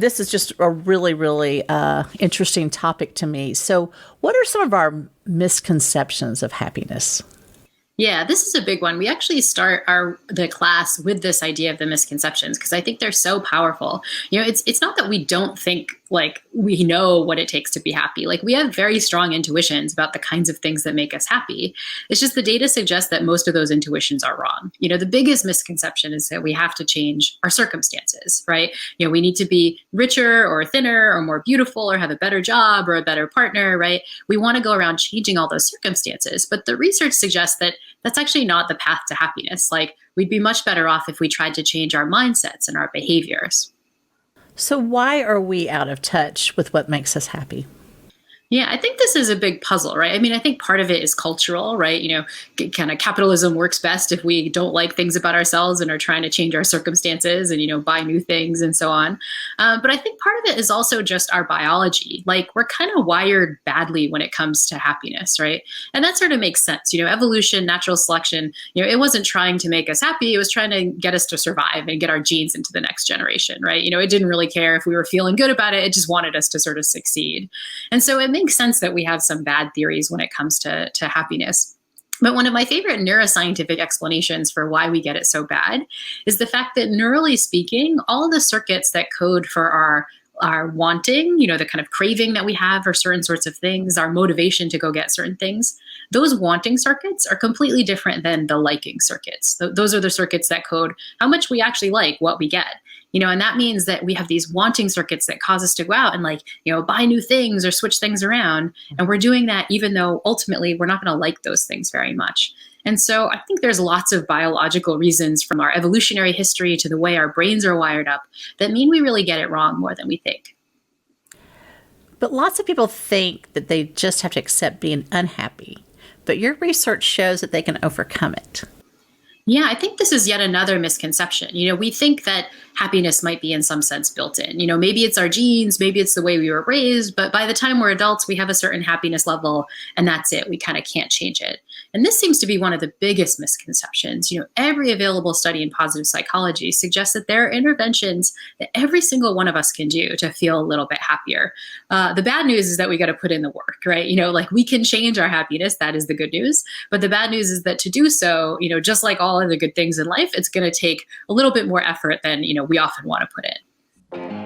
this is just a really, really interesting topic to me. So, what are some of our misconceptions of happiness? Yeah, this is a big one. We actually start the class with this idea of the misconceptions because I think they're so powerful. It's not that we don't think like we know what it takes to be happy. Like we have very strong intuitions about the kinds of things that make us happy. It's just the data suggests that most of those intuitions are wrong. The biggest misconception is that we have to change our circumstances, right? We need to be richer or thinner or more beautiful or have a better job or a better partner, right? We want to go around changing all those circumstances, but the research suggests that that's actually not the path to happiness. Like we'd be much better off if we tried to change our mindsets and our behaviors. So, why are we out of touch with what makes us happy? Yeah, I think this is a big puzzle, right? I mean, I think part of it is cultural, right? Kind of capitalism works best if we don't like things about ourselves and are trying to change our circumstances and, buy new things and so on. But I think part of it is also just our biology. Like we're kind of wired badly when it comes to happiness, right? And that sort of makes sense. Evolution, natural selection, it wasn't trying to make us happy. It was trying to get us to survive and get our genes into the next generation, right? It didn't really care if we were feeling good about it. It just wanted us to sort of succeed. And so it makes sense that we have some bad theories when it comes to happiness. But one of my favorite neuroscientific explanations for why we get it so bad is the fact that neurally speaking, all of the circuits that code for our wanting, the kind of craving that we have for certain sorts of things, our motivation to go get certain things, those wanting circuits are completely different than the liking circuits. Those are the circuits that code how much we actually like what we get. And that means that we have these wanting circuits that cause us to go out and buy new things or switch things around. And we're doing that even though ultimately we're not going to like those things very much. And so I think there's lots of biological reasons from our evolutionary history to the way our brains are wired up that mean we really get it wrong more than we think. But lots of people think that they just have to accept being unhappy. But your research shows that they can overcome it. Yeah, I think this is yet another misconception. We think that happiness might be in some sense built in. Maybe it's our genes, maybe it's the way we were raised, but by the time we're adults, we have a certain happiness level and that's it. We kind of can't change it. And this seems to be one of the biggest misconceptions. Every available study in positive psychology suggests that there are interventions that every single one of us can do to feel a little bit happier. The bad news is that we got to put in the work, right? Like we can change our happiness. That is the good news. But the bad news is that to do so, just like all of the good things in life, it's going to take a little bit more effort than, we often want to put in.